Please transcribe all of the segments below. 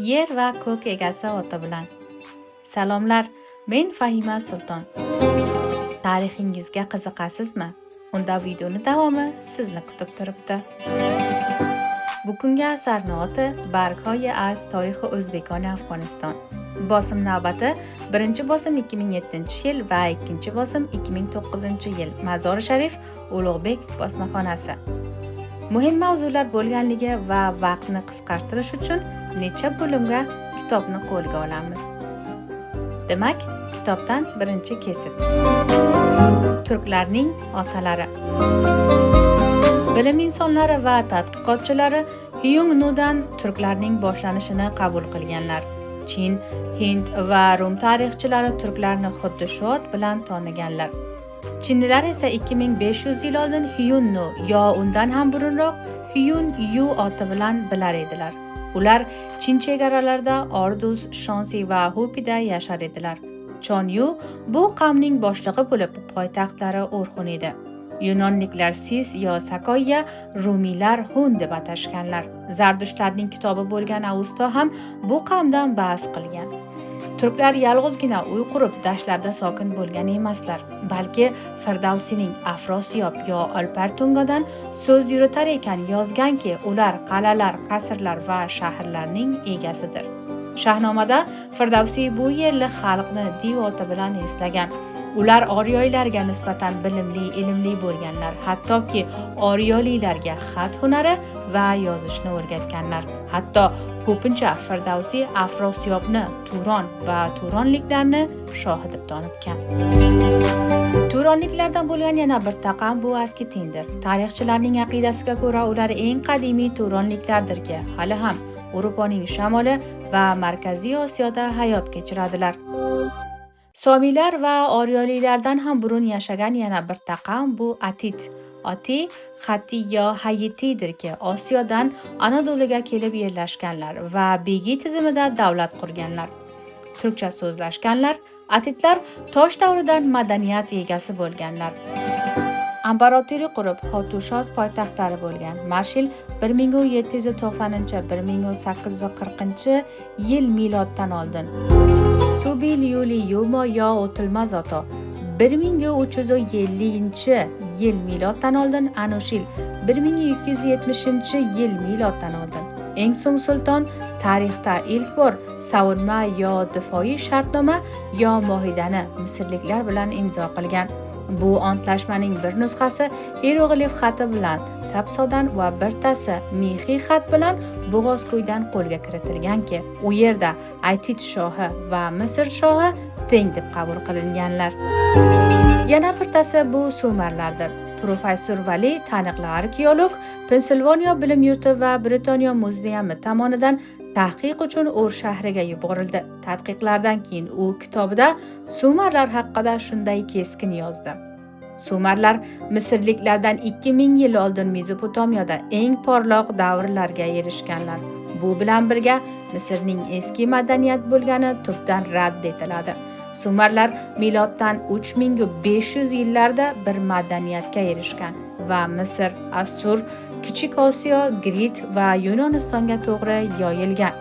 yer va ko'k egasi oti bilan. Salomlar, men Fahima Sulton. Tarixingizga qiziqasizmi? Unda videoning davomi sizni kutib turibdi. Bugungi asarning oti Barghoyi az tarixi O'zbekona Afg'oniston. Bosim navbati 1-bosim 2007-yil va 2-bosim 2009-yil. Mazori Sharif Ulug'bek bosmaxonasi. Muhim mavzular bo'lganligi va vaqtni qisqartirish uchun necha bo'limga kitobni qo'lga olamiz. Demak, kitobdan birinchi kesit. Turklarning otalari. Bilim insonlari va tadqiqotchilari Hyung Nudan turklarning boshlanishini qabul qilganlar. Chin, Hind va Rum tarixchilari turklarni xuddi shu ot bilan toniganlar. Chinlilar esa 2500 yil oldin Hyunnu yo undan ham burunroq Hyun Yu oti bilan bilar edilar. Ular Chin chegaralarida Ordus, Shonsi va Hupida yashar edilar. Chonyu bu qavmning boshlig'i bo'lib, poytaxtlari O'rxun edi. Yunonliklar Sis yo Sakoya, Rumiylar Hun deb atashganlar. Zardushtlarning kitobi bo'lgan Avsto ham bu qavmdan bahs qilgan. Turklar yolg'izgina uy qurib dashtlarda sokin bo'lgan emaslar, balki Firdavsiyning Afrosiyob yo Alpartungadan so'z yuritar ekan yozganki, ular qal'alar, qasrlar va shaharlarning egasidir. Shahnomada Firdavsiy bu yerli xalqni div oti bilan eslagan. Ular Oryoylarga nisbatan bilimli, ilmli bo'lganlar, hattoki Oryolilarga xat hunari va yozishni o'rgatganlar. Hatto ko'pincha Firdavsiy Afrosiyobni Turon va turonliklarni shohi deb tanitgan. Turonliklardan bo'lgan yana bir taqam bu Asketindir. Tarixchilarning aqidasiga ko'ra ular eng qadimiy turonliklardirki, hali ham Yevropaning shamoli va Markaziy Osiyoda hayot kechiradilar. Somiylar va Oryolilardan ham burun yashagan yana bir taqam bu Atit. Oti Xati yo Hayitidirki, Osiyodan Anadoluga kelib yerlashganlar va begi tizimida davlat qurganlar. Turkcha so'zlashganlar, Atitlar tosh davridan madaniyat egasi bo'lganlar. Imperatoriya qurib, Xotushoz poytaxtlari bo'lgan. Marshil 1790-1840 miloddan oldin. Subil Yuli Yumo yo o'tilmaz oto 1350-yil miloddan oldin. Anushil 1270-yil miloddan oldin. Eng so'ng sulton tarixda ilk bor savunma yo difoiy shartnoma yo mohidani misrliklar bilan imzo qilgan. Bu antlashmaning bir nusxasi hieroglif xati bilan Tapsodan va birtasi mexiy xat bilan Bo'g'ozko'ydan qo'lga kiritilganki, u yerda Aytit shohi va Misr shohi teng deb qabul qilinganlar. Yana birtasi bu Sumerlardir. Professor Vali, taniqli arxeolog, Pensilvaniya bilim yurti va Britaniya muzeyami tomonidan tahqiq uchun Ur shahriga yuborildi. Tadqiqlardan keyin u kitobida Sumerlar haqida shunday keskin yozdi. Sumerlar Misrliklardan 2000 yil oldin Mezopotamiyada eng porloq davrlarga erishganlar. Bu bilan birga Misrning eski madaniyat bo'lgani tubdan rad etiladi. Sumerlar miloddan 3500 yillarda bir madaniyatga erishgan va Misr, Assur, Kichik Osiyo, Grit va Yunonistonga to'g'ri yoyilgan.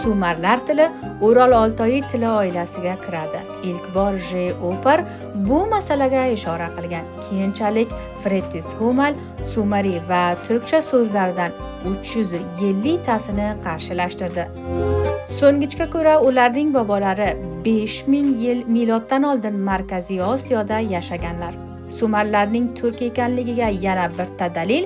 Sumerlar tili Ural Oltoyi tili oilasiga kiradi. İlk bor J. Upar bu masalaga ishora qilgan. Keyinchalik Frettis Humal Sumeri va turkcha so'zlardan 350 tasini qarshilashtirdi. So'nggichga ko'ra ularning bobolari 5000 yil miloddan oldin Markaziy Osiyoda yashaganlar. Sumerlarning turk ekanligiga yana bitta dalil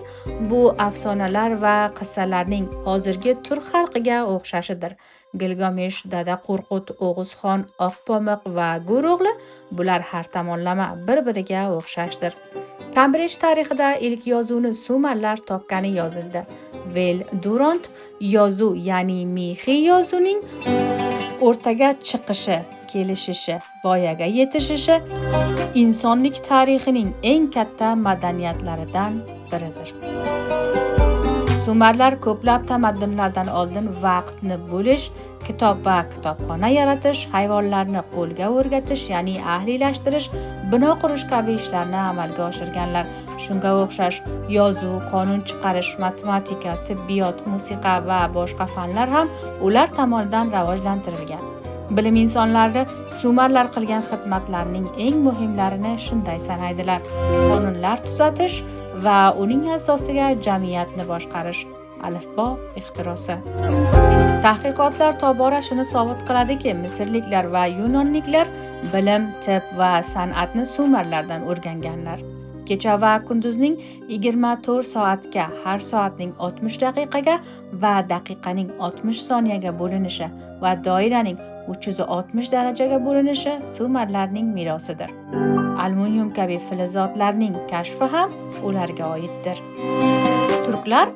bu afsonalar va qissalarning hozirgi turk xalqiga o'xshashidir. Gilgamesh, Dada Qo'rqut, O'g'izxon, Oqpomiq va Go'ro'g'li bular har tomonlama bir-biriga o'xshashdir. Kambridj tarixida ilk yozuvni Sumerlar topgani yozildi. Vel Durant yozuv, ya'ni mexiy yozuvining o'rtaga chiqishi, kelishishi, voyaga yetishishi insonlik tarixining eng katta madaniyatlaridan biridir. Sumerlar ko'plab tamaddunlardan oldin vaqtni bo'lish, kitob va kitobxona yaratish, hayvonlarni qo'lga o'rgatish, ya'ni ahliylashtirish, bino qurish kabi ishlarni amalga oshirganlar. Shunga o'xshash yozuv, qonun chiqarish, matematika, tibbiyot, musiqa va boshqa fanlar ham ular tomonidan rivojlantirilgan. Bilim insonlari Sumerlar qilgan xizmatlarning eng muhimlarini shunday sanaydilar: qonunlar tuzatish va uning asosiga jamiyatni boshqarish. Alifbo ixtirosi. Tadqiqotlar tobora shuni sabit qiladiki, Misrliklar va Yunonliklar bilim, tib va san'atni Sumerlardan o'rganganlar. Kecha va kunduzning 24 soatga, har soatning 60 daqiqaga va daqiqaning 60 soniyaga bo'linishi va doiraning 360 darajaga bo'linishi Sumerlarning merosidir. Aluminium kabi filizotlarning kashfi ham ularga oiddir. Turklar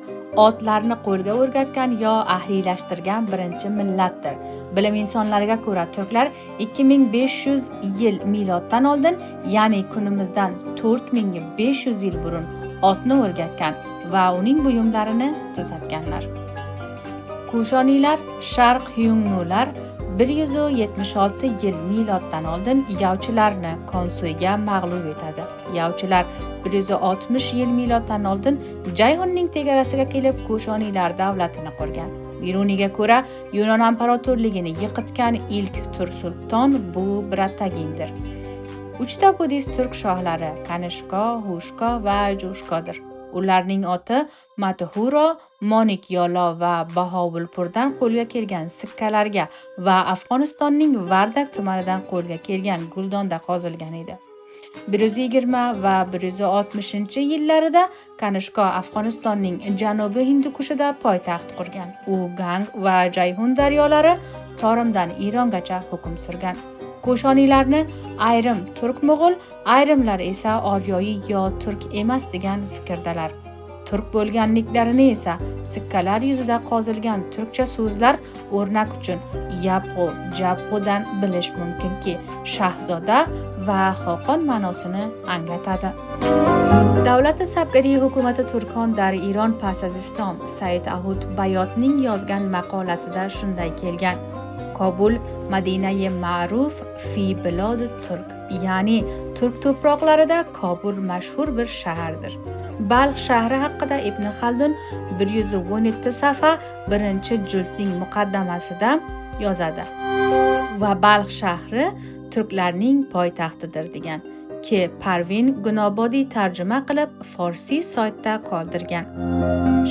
otlarni qo'lga o'rgatgan yo ahliylashtirgan birinchi millatdir. Bilim insonlariga ko'ra turklar 2500 yil miloddan oldin, ya'ni kunimizdan 4500 yil burun otni o'rgatgan va uning buyumlarini tuzatganlar. Kushoniylar, Sharq Hyungnular 176 yil miloddan oldin yovchilarni Konsuyga mag'lub etadi. Yovchilar 160 yil miloddan oldin Jayhunning chegarasiga kelib Kushoniylar davlatini qurgan. Biruniga ko'ra, Yunon imperatorligini yiqitgan ilk turk sulton bu Bratagindir. 3 ta budist turk shohlari Kanishko, Hushko va Jushkodir. Ularning oti Matuhuro, Monikyolo va Bahovulpurdan qo'lga kelgan sikkalarga va Afg'onistonning Vardak tumanidan qo'lga kelgan guldonda qozilgan edi. 120 va 160-yillarida Kanishko Afg'onistonning janubiy Hindukushida poytaxt qurgan. U Gang va Jayhun daryolari Torimdan Erongacha hukm surgan. Kushoniylarni ayrim turk-mo'g'ul, ayrimlar esa oryoyi yo turk emas degan fikrdalar. Turk bo'lganliklarini esa sikkalar yuzida qozilgan turkcha so'zlar o'rnak uchun Yapg'u, Jabg'udan bilish mumkinki, shahzoda va xoqon ma'nosini anglatadi. Davlati Sabgariy hukumati Turkon dar Iron Pasaziston Said Ahud Bayotning yozgan maqolasida shunday kelgan: Kobul Madinai ma'ruf fi bilod turk, ya'ni turk to'proqlarida Kobul mashhur bir shahardir. Balx shahri haqida Ibn Xaldun 117 safa 1-juldning muqaddamasida yozadi va Balx shahri turklarning poytaxtidir degan, ki Parvin Gunobodiy tarjima qilib Forsiy saytda qoldirgan.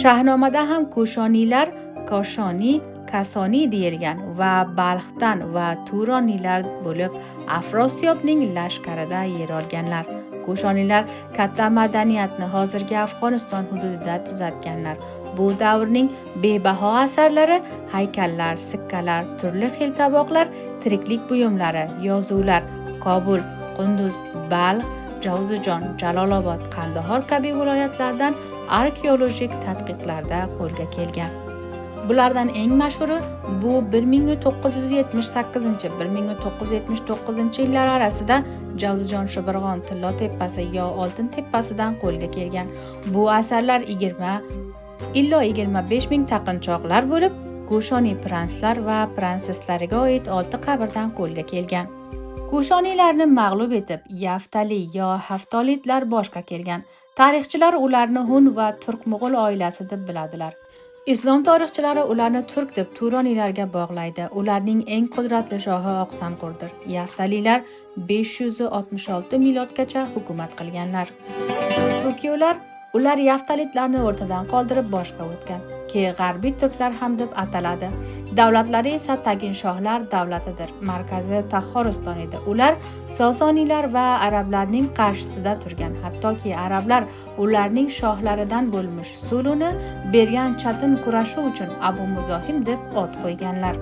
Shahnomada ham Kushoniylar Koshoni, Kasoni deyilgan va Balxdan va Turoniylar bo'lib Afrosyobning lashkarida yer olganlar. Kushoniylar katta madaniyatni hozirgi Afg'oniston hududida tuzatganlar. Bu davrning bebaho asarlari, haykallar, sikkalar, turli xil taboqlar, tiriklik buyumlari, yozuvlar Kobul, Qunduz, Balx, Javzijon, Jalolobod, Qandahor kabi viloyatlardan arxeologik tadqiqlarda qo'lga kelgan. Bulardan eng mashhuri bu 1978-1979 yillar orasida Javzijon, Shibirg'on, Tillo tepasi yo Oltin tepasidan qo'lga kelgan. Bu asarlar 20-25 ming taqinchoqlar bo'lib, Kushoniy pranslar va pranseslariga oid 6 qabrdan qo'lga kelgan. Kushoniylarni mag'lub etib, Yaftali yo Haftolitlar boshqa kelgan. Tarixchilar ularni Hun va turk-mo'g'ul oilasi deb biladilar. Islom tarixchilari ularni turk deb Turoniylarga bog'laydi. Ularning eng qudratli shohi Oqsanqurdir. Yaftalilar 566 milodgacha hukumat qilganlar. Turkiyalar ular Yaftalitlarni o'rtadan qoldirib boshqa o'tgan, ki g'arbiy turklar ham deb ataladi. Davlatlari esa Tagin shohlar davlatidir. Markazi Taxoriston edi. Ular Sosoniylar va arablarning qarshisida turgan. Hattoki arablar ularning shohlaridan bo'lmish Suluni bergan chatin kurashuv uchun Abu Muzohim deb ot qo'yganlar.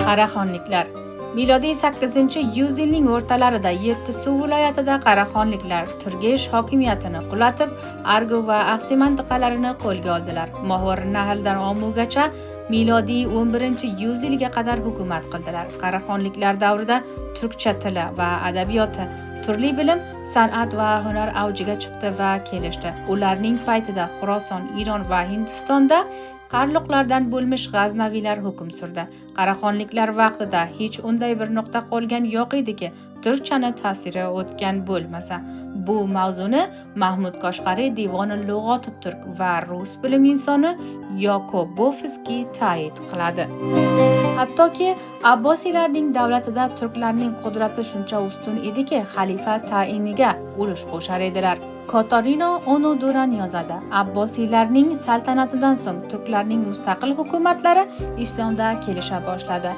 Qaraxonliklar Milodiy 8-yuzilning o'rtalarida Yettisuv viloyatida Qaraxonliklar Turgesh hokimiyatini qulatib, Argu va Axsi mintaqalarini qo'lga oldilar. Mohor Nahldan Omugacha milodiy 11-yuzilga qadar hukumat qildilar. Qaraxonliklar davrida turkcha tili va adabiyoti, turli bilim, san'at va hunar avjiga chiqdi va kelishdi. Ularning paytida Xuroson, Iron va Hindistonda qarluqlardan bo'lmish g'aznaviylar hukm surdi. Qaraxonliklar vaqtida hech unday bir nuqta qolgan yo'q ediki, turkchani ta'siri o'tgan bo'lmasa. Bu mavzuni Mahmud Koshg'ariy Devoni lug'ati turk va rus bilim insoni Yakubovskiy ta'yid qiladi. Hattoki Abbosiylarning davlatida turklarning qudrati shuncha ustun ediki, xalifa tayiniga ulush qo'shar edilar. Katarina Onoduran yozadi. Abbosiylarning saltanatidan so'ng turklarning mustaqil hukumatlari islomda kelisha boshladi.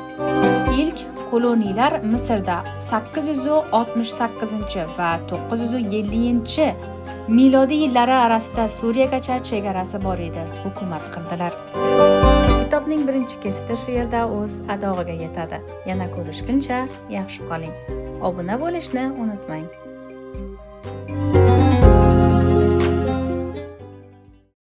İlk koloniyalar Misrda 868 va 950 milodiy yillari arasida Suriyagacha chegarasi bor edi, hukumat qildilar. Kitobning birinchi kesiti shu yerda o'z adog'iga yetadi. Yana ko'rishguncha yaxshi qoling. Obuna bo'lishni unutmang.